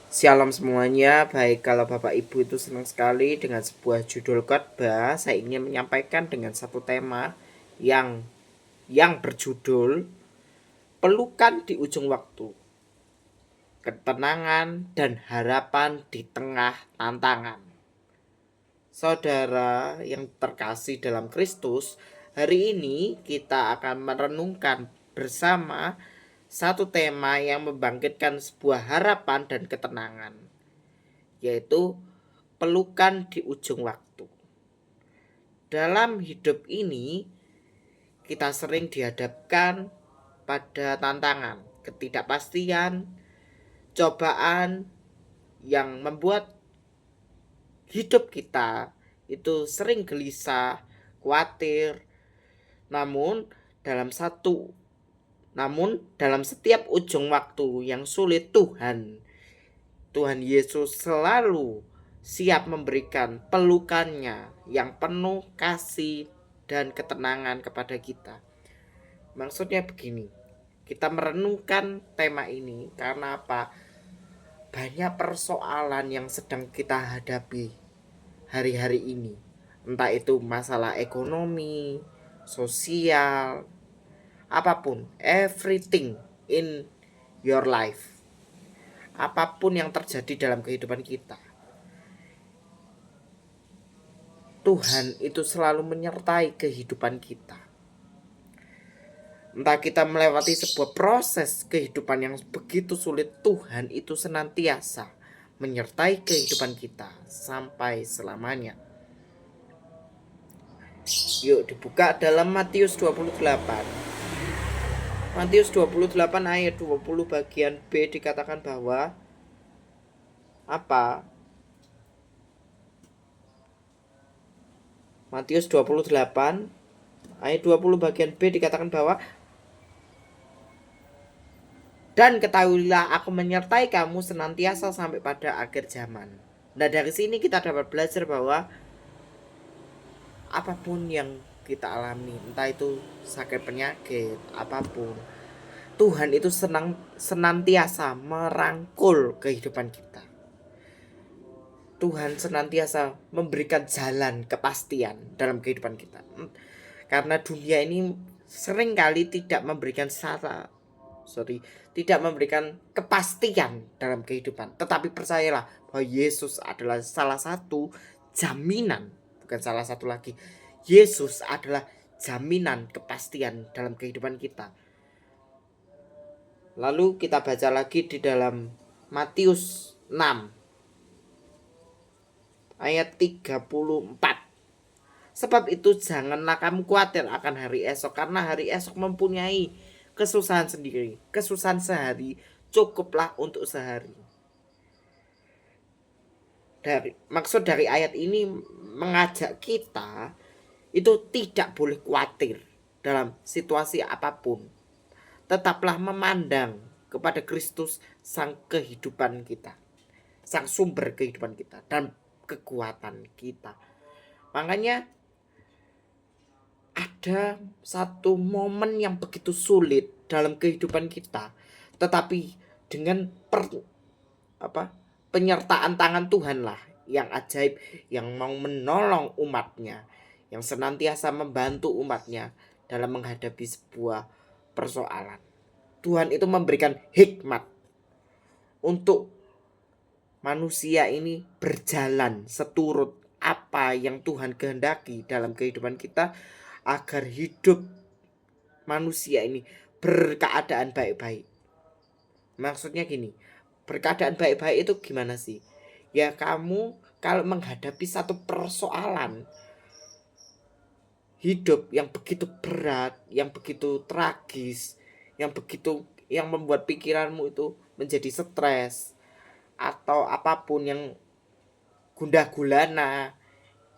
Shalom semuanya, baik kalau Bapak Ibu itu senang sekali dengan sebuah judul khotbah, saya ingin menyampaikan dengan satu tema yang berjudul Pelukan di Ujung Waktu, Ketenangan dan Harapan di Tengah Tantangan. Saudara yang terkasih dalam Kristus, hari ini kita akan merenungkan bersama satu tema yang membangkitkan sebuah harapan dan ketenangan, yaitu pelukan di ujung waktu. Dalam hidup ini, kita sering dihadapkan pada tantangan, ketidakpastian, cobaan yang membuat hidup kita itu sering gelisah, khawatir. Namun dalam satu namun dalam setiap ujung waktu yang sulit, Tuhan Yesus selalu siap memberikan pelukannya yang penuh kasih dan ketenangan kepada kita. Maksudnya begini, kita merenungkan tema ini karena apa? Banyak persoalan yang sedang kita hadapi hari-hari ini. Entah itu masalah ekonomi, sosial, apapun, everything in your life. Apapun yang terjadi dalam kehidupan kita, Tuhan itu selalu menyertai kehidupan kita. Entah kita melewati sebuah proses kehidupan yang begitu sulit, Tuhan itu senantiasa menyertai kehidupan kita sampai selamanya. Yuk dibuka dalam Matius 28. Matius 28 ayat 20 bagian B dikatakan bahwa apa? Matius 28 ayat 20 bagian B dikatakan bahwa dan ketahuilah aku menyertai kamu senantiasa sampai pada akhir zaman. Nah dari sini kita dapat belajar bahwa apapun yang kita alami, entah itu sakit penyakit, apapun, Tuhan itu senantiasa merangkul kehidupan kita. Tuhan senantiasa memberikan jalan kepastian dalam kehidupan kita. Karena dunia ini seringkali tidak memberikan tidak memberikan kepastian dalam kehidupan. Tetapi percayalah bahwa Yesus adalah salah satu jaminan, bukan salah satu lagi. Yesus adalah jaminan kepastian dalam kehidupan kita. Lalu kita baca lagi di dalam Matius 6 ayat 34. Sebab itu janganlah kamu khawatir akan hari esok, karena hari esok mempunyai kesusahan sendiri. Kesusahan sehari cukuplah untuk sehari. Maksud dari ayat ini mengajak kita itu tidak boleh khawatir dalam situasi apapun. Tetaplah memandang kepada Kristus, sang kehidupan kita, sang sumber kehidupan kita dan kekuatan kita. Makanya ada satu momen yang begitu sulit dalam kehidupan kita, tetapi dengan penyertaan tangan Tuhan lah yang ajaib, yang mau menolong umatnya, yang senantiasa membantu umatnya dalam menghadapi sebuah persoalan. Tuhan itu memberikan hikmat untuk manusia ini berjalan seturut apa yang Tuhan kehendaki dalam kehidupan kita, agar hidup manusia ini berkeadaan baik-baik. Maksudnya gini, berkeadaan baik-baik itu gimana sih? Ya kamu kalau menghadapi satu persoalan hidup yang begitu berat, yang begitu tragis, yang membuat pikiranmu itu menjadi stres, atau apapun yang gundah gulana,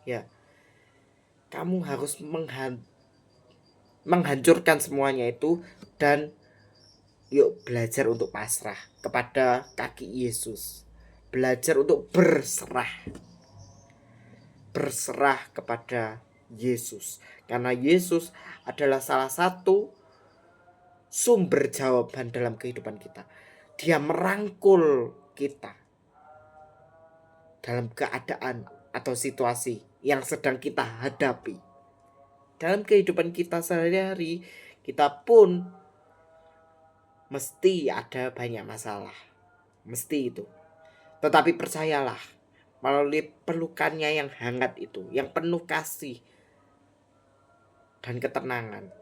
ya kamu harus menghancurkan semuanya itu dan yuk belajar untuk pasrah kepada kaki Yesus. Belajar untuk berserah kepada Yesus, karena Yesus adalah salah satu sumber jawaban dalam kehidupan kita. Dia merangkul kita, dalam keadaan atau situasi yang sedang kita hadapi. Dalam kehidupan kita sehari-hari, kita pun mesti ada banyak masalah. Mesti itu. Tetapi percayalah, melalui pelukannya yang hangat itu, yang penuh kasih dan ketenangan,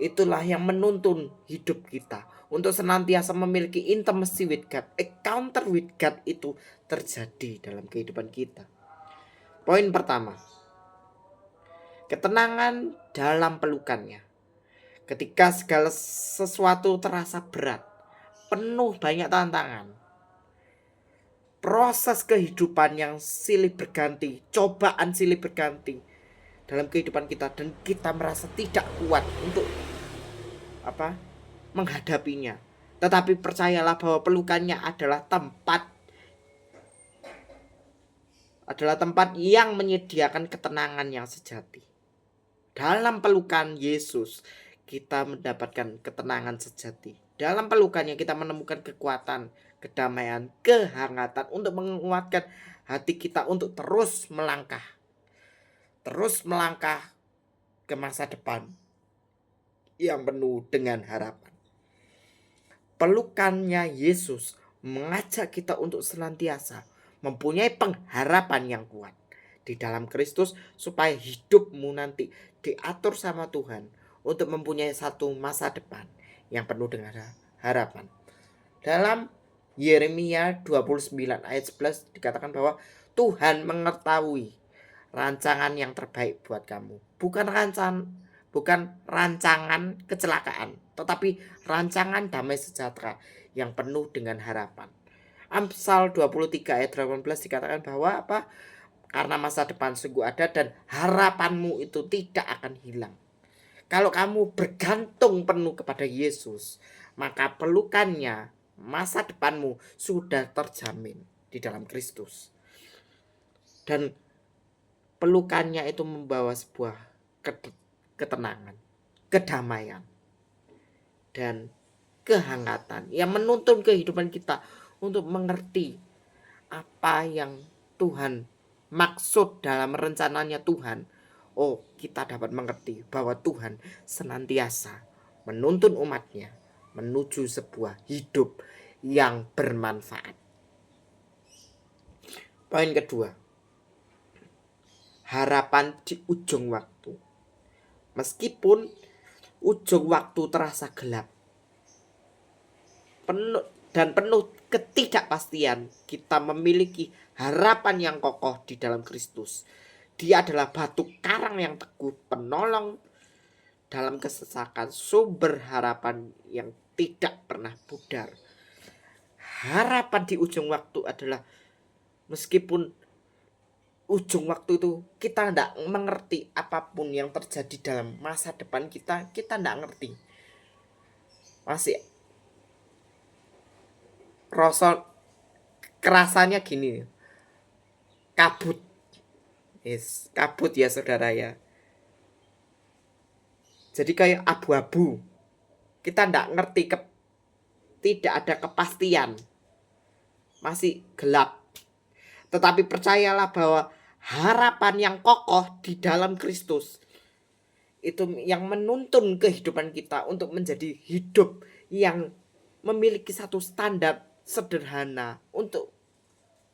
itulah yang menuntun hidup kita untuk senantiasa memiliki intimacy with God. Encounter with God itu terjadi dalam kehidupan kita. Poin pertama, ketenangan dalam pelukannya. Ketika segala sesuatu terasa berat, penuh banyak tantangan, proses kehidupan yang silih berganti, cobaan silih berganti dalam kehidupan kita, dan kita merasa tidak kuat untuk menghadapinya. Tetapi percayalah bahwa pelukannya adalah tempat yang menyediakan ketenangan yang sejati. Dalam pelukan Yesus kita mendapatkan ketenangan sejati. Dalam pelukannya kita menemukan kekuatan, kedamaian, kehangatan untuk menguatkan hati kita untuk terus melangkah ke masa depan yang penuh dengan harapan. Pelukannya Yesus mengajak kita untuk senantiasa mempunyai pengharapan yang kuat di dalam Kristus, supaya hidupmu nanti diatur sama Tuhan untuk mempunyai satu masa depan yang penuh dengan harapan. Dalam Yeremia 29 ayat 11 dikatakan bahwa Tuhan mengetahui rancangan yang terbaik buat kamu. Bukan rancangan kecelakaan, tetapi rancangan damai sejahtera yang penuh dengan harapan. Amsal 23 ayat 18 dikatakan bahwa karena masa depan sungguh ada dan harapanmu itu tidak akan hilang. Kalau kamu bergantung penuh kepada Yesus, maka pelukannya, masa depanmu sudah terjamin di dalam Kristus. Dan pelukannya itu membawa sebuah ketenangan, kedamaian, dan kehangatan yang menuntun kehidupan kita untuk mengerti apa yang Tuhan maksud dalam rencananya Tuhan. Kita dapat mengerti bahwa Tuhan senantiasa menuntun umatnya menuju sebuah hidup yang bermanfaat. Poin kedua, harapan di ujung waktu. Meskipun ujung waktu terasa gelap penuh ketidakpastian, kita memiliki harapan yang kokoh di dalam Kristus. Dia adalah batu karang yang teguh, penolong dalam kesesakan, sumber harapan yang tidak pernah pudar. Harapan di ujung waktu adalah meskipun ujung waktu itu kita tidak mengerti apapun yang terjadi dalam masa depan kita tidak ngerti. Masih kerasanya gini, kabut ya saudara ya. Jadi kayak abu-abu, kita tidak ngerti, tidak ada kepastian, masih gelap. Tetapi percayalah bahwa harapan yang kokoh di dalam Kristus itu yang menuntun kehidupan kita untuk menjadi hidup yang memiliki satu standar sederhana, untuk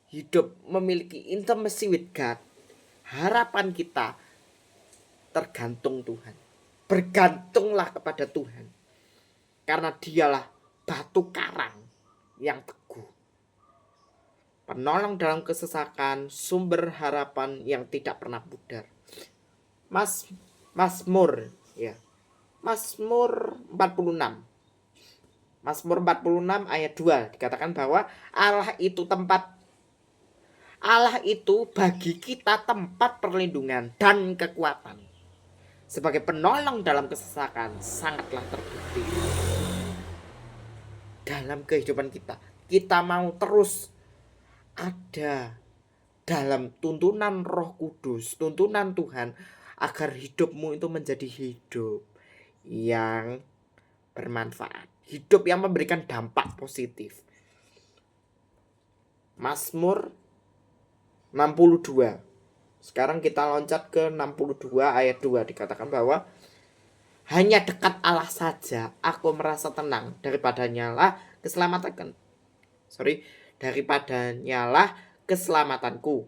hidup memiliki intimacy with God. Harapan kita tergantung Tuhan. Bergantunglah kepada Tuhan, karena dialah batu karang yang teguh, penolong dalam kesesakan, sumber harapan yang tidak pernah pudar. Mazmur 46. Mazmur 46 ayat 2 dikatakan bahwa Allah itu bagi kita tempat perlindungan dan kekuatan. Sebagai penolong dalam kesesakan sangatlah terbukti. Dalam kehidupan kita mau terus ada dalam tuntunan Roh Kudus, tuntunan Tuhan, agar hidupmu itu menjadi hidup yang bermanfaat, hidup yang memberikan dampak positif. Mazmur 62. Sekarang kita loncat ke 62 ayat 2, dikatakan bahwa hanya dekat Allah saja aku merasa tenang, daripadanya lah keselamatanku.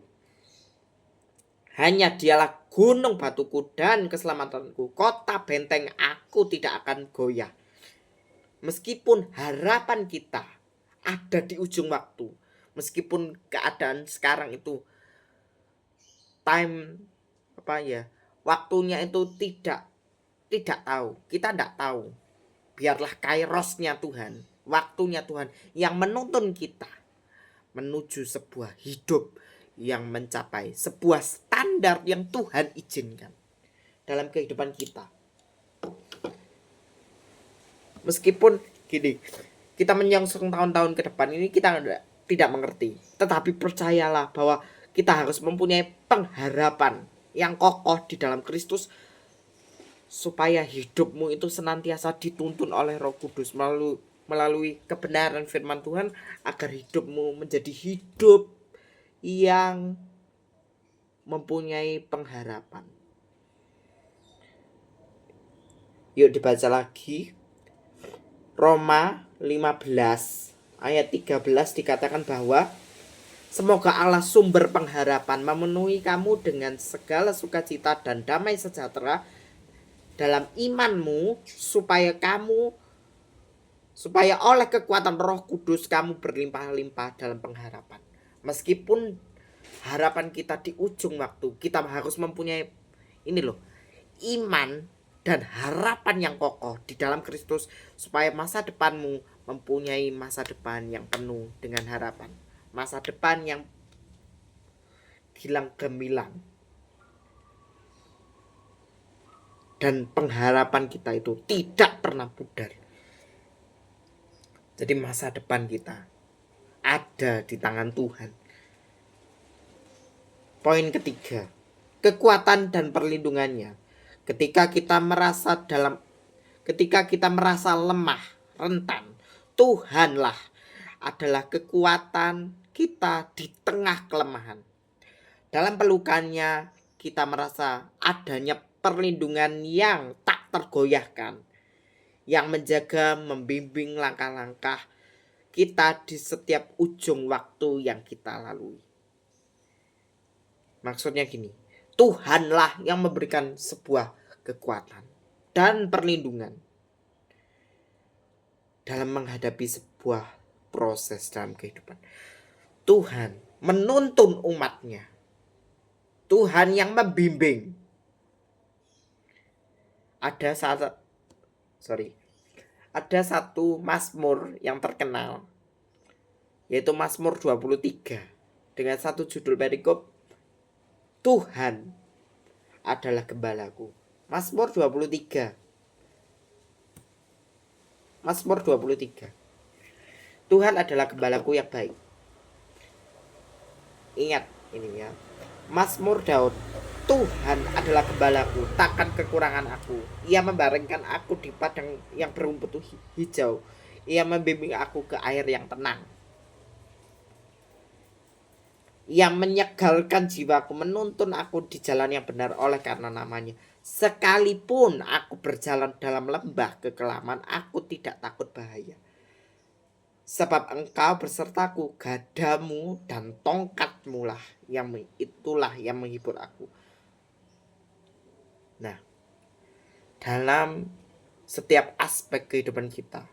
Hanya dialah gunung batuku dan keselamatanku, kota benteng aku tidak akan goyah. Meskipun harapan kita ada di ujung waktu, meskipun keadaan sekarang itu waktunya itu tidak tahu, kita tidak tahu. Biarlah kairosnya Tuhan, waktunya Tuhan yang menuntun kita menuju sebuah hidup yang mencapai sebuah standar yang Tuhan izinkan dalam kehidupan kita. Meskipun gini, kita menyongsong tahun-tahun ke depan ini kita tidak mengerti, tetapi percayalah bahwa kita harus mempunyai pengharapan yang kokoh di dalam Kristus, supaya hidupmu itu senantiasa dituntun oleh Roh Kudus melalui kebenaran firman Tuhan, agar hidupmu menjadi hidup yang mempunyai pengharapan. Yuk dibaca lagi. Roma 15 ayat 13 dikatakan bahwa semoga Allah sumber pengharapan memenuhi kamu dengan segala sukacita dan damai sejahtera dalam imanmu, supaya oleh kekuatan Roh Kudus kamu berlimpah-limpah dalam pengharapan. Meskipun harapan kita di ujung waktu, kita harus mempunyai iman dan harapan yang kokoh di dalam Kristus, supaya masa depanmu mempunyai masa depan yang penuh dengan harapan, masa depan yang gilang gemilang. Dan pengharapan kita itu tidak pernah pudar. Jadi masa depan kita ada di tangan Tuhan. Poin ketiga, kekuatan dan perlindungannya. Ketika kita merasa lemah, rentan, Tuhanlah adalah kekuatan kita di tengah kelemahan. Dalam pelukannya kita merasa adanya perlindungan yang tak tergoyahkan, yang menjaga, membimbing langkah-langkah kita di setiap ujung waktu yang kita lalui. Maksudnya gini, Tuhanlah yang memberikan sebuah kekuatan dan perlindungan dalam menghadapi sebuah proses dalam kehidupan. Tuhan menuntun umatnya, Tuhan yang membimbing. Ada satu Mazmur yang terkenal, yaitu Mazmur 23 dengan satu judul perikop, Tuhan adalah gembalaku. Mazmur 23. Tuhan adalah gembalaku yang baik. Ingat ini ya, Mazmur Daud. Tuhan adalah gembalaku, takkan kekurangan aku. Ia membaringkan aku di padang yang berumput hijau. Ia membimbing aku ke air yang tenang. Ia menyegarkan jiwaku, menuntun aku di jalan yang benar oleh karena namanya. Sekalipun aku berjalan dalam lembah kekelaman, aku tidak takut bahaya. Sebab engkau bersertaku, gadamu dan tongkatmu lah itulah yang menghibur aku. Nah, dalam setiap aspek kehidupan kita,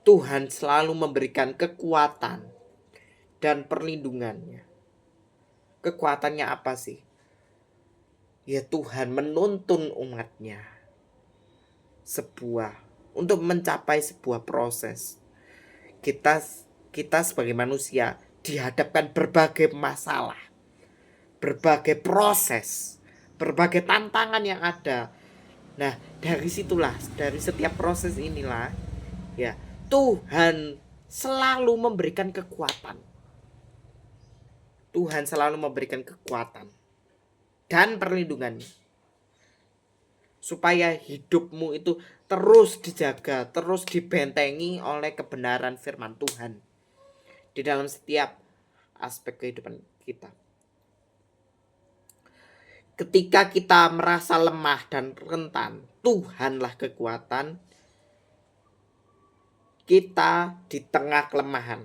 Tuhan selalu memberikan kekuatan dan perlindungannya. Kekuatannya apa sih? Ya, Tuhan menuntun umatnya untuk mencapai sebuah proses. Kita sebagai manusia dihadapkan berbagai masalah, berbagai proses, berbagai tantangan yang ada. Nah, dari setiap proses inilah ya, Tuhan selalu memberikan kekuatan. Tuhan selalu memberikan kekuatan dan perlindungan, supaya hidupmu itu terus dijaga, terus dibentengi oleh kebenaran firman Tuhan di dalam setiap aspek kehidupan kita. Ketika kita merasa lemah dan rentan, Tuhanlah kekuatan kita di tengah kelemahan.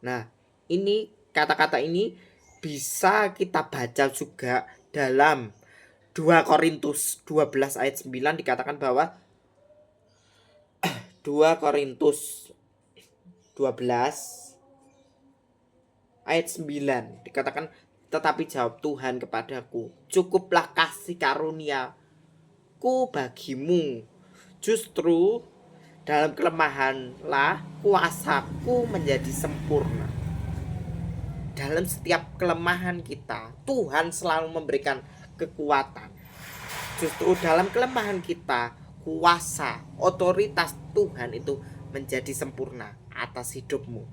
Nah, ini kata-kata ini bisa kita baca juga dalam 2 Korintus 12 ayat 9 dikatakan bahwa 2 Korintus 12 ayat 9 dikatakan, tetapi jawab Tuhan kepadaku, cukuplah kasih karuniaku bagimu, justru dalam kelemahanlah kuasaku menjadi sempurna. Dalam setiap kelemahan kita, Tuhan selalu memberikan kekuatan. Justru dalam kelemahan kita, kuasa, otoritas Tuhan itu menjadi sempurna atas hidupmu.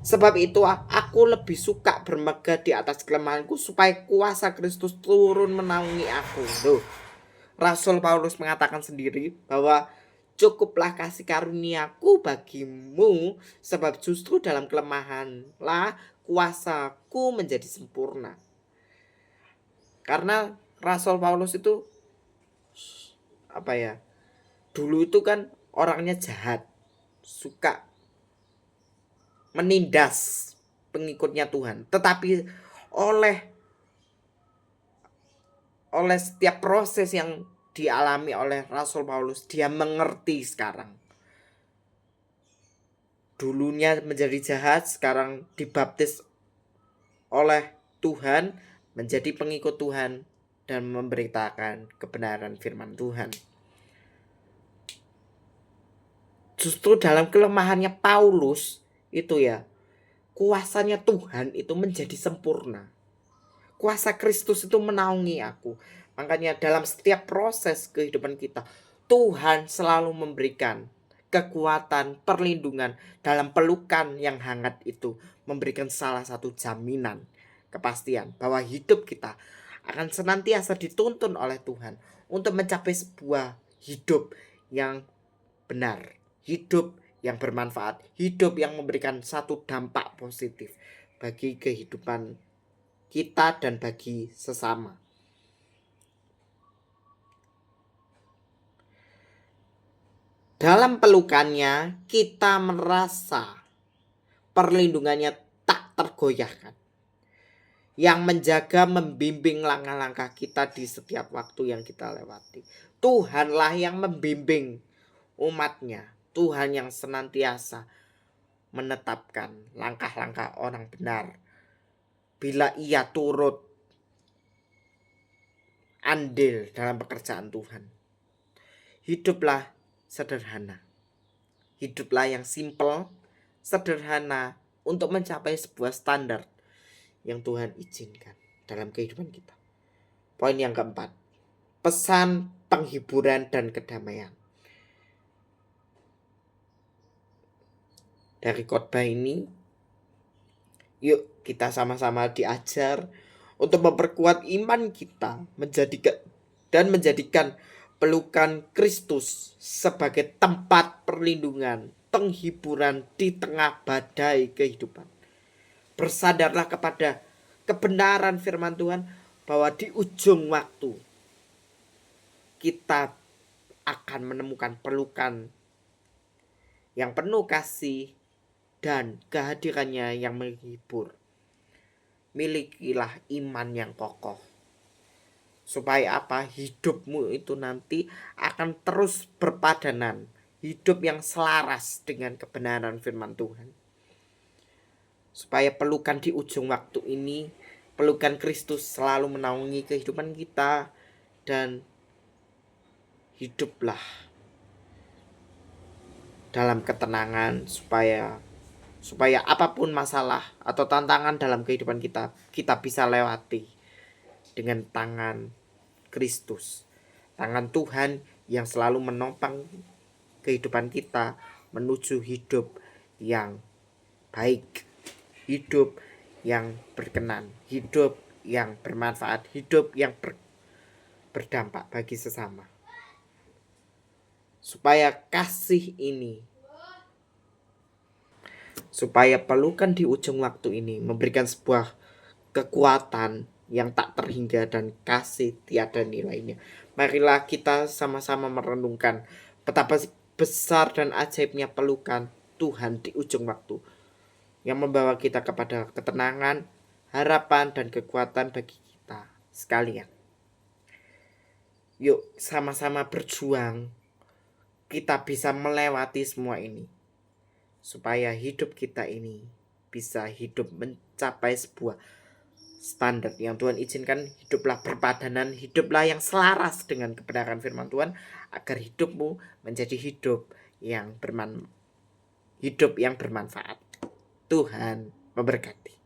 Sebab itu aku lebih suka bermegah di atas kelemahanku supaya kuasa Kristus turun menaungi aku. Loh, Rasul Paulus mengatakan sendiri bahwa cukuplah kasih karuniaku bagimu, sebab justru dalam kelemahanlah kuasaku menjadi sempurna. Karena Rasul Paulus itu dulu itu kan orangnya jahat, suka menindas pengikutnya Tuhan. Tetapi oleh setiap proses yang dialami oleh Rasul Paulus, dia mengerti sekarang. Dulunya menjadi jahat, sekarang dibaptis oleh Tuhan, menjadi pengikut Tuhan dan memberitakan kebenaran firman Tuhan. Justru dalam kelemahannya Paulus itu kuasanya Tuhan itu menjadi sempurna. Kuasa Kristus itu menaungi aku. Makanya dalam setiap proses kehidupan kita, Tuhan selalu memberikan kekuatan, perlindungan. Dalam pelukan yang hangat itu memberikan salah satu jaminan, kepastian bahwa hidup kita akan senantiasa dituntun oleh Tuhan untuk mencapai sebuah hidup yang benar, hidup yang bermanfaat, hidup yang memberikan satu dampak positif bagi kehidupan kita dan bagi sesama. Dalam pelukannya kita merasa perlindungannya tak tergoyahkan, yang menjaga membimbing langkah-langkah kita di setiap waktu yang kita lewati. Tuhanlah yang membimbing umatnya. Tuhan yang senantiasa menetapkan langkah-langkah orang benar bila ia turut andil dalam pekerjaan Tuhan. Hiduplah sederhana. Hiduplah yang simple, sederhana untuk mencapai sebuah standar yang Tuhan izinkan dalam kehidupan kita. Poin yang keempat, pesan penghiburan dan kedamaian. Dari khotbah ini, yuk kita sama-sama diajar untuk memperkuat iman kita menjadikan pelukan Kristus sebagai tempat perlindungan, penghiburan di tengah badai kehidupan. Bersadarlah kepada kebenaran firman Tuhan bahwa di ujung waktu kita akan menemukan pelukan yang penuh kasih dan kehadirannya yang menghibur. Milikilah iman yang kokoh. Supaya apa? Hidupmu itu nanti akan terus berpadanan. Hidup yang selaras dengan kebenaran firman Tuhan. Supaya pelukan di ujung waktu ini, pelukan Kristus selalu menaungi kehidupan kita. Dan hiduplah dalam ketenangan supaya apapun masalah atau tantangan dalam kehidupan kita bisa lewati dengan tangan Kristus, tangan Tuhan yang selalu menopang kehidupan kita menuju hidup yang baik, hidup yang berkenan, hidup yang bermanfaat, hidup yang berdampak bagi sesama. Supaya kasih ini supaya pelukan di ujung waktu ini memberikan sebuah kekuatan yang tak terhingga dan kasih tiada nilainya. Marilah kita sama-sama merenungkan betapa besar dan ajaibnya pelukan Tuhan di ujung waktu yang membawa kita kepada ketenangan, harapan, dan kekuatan bagi kita sekalian. Yuk sama-sama berjuang, kita bisa melewati semua ini, supaya hidup kita ini bisa hidup mencapai sebuah standar yang Tuhan izinkan. Hiduplah berpadanan, hiduplah yang selaras dengan kebenaran firman Tuhan, agar hidupmu menjadi hidup yang bermanfaat. Tuhan memberkati.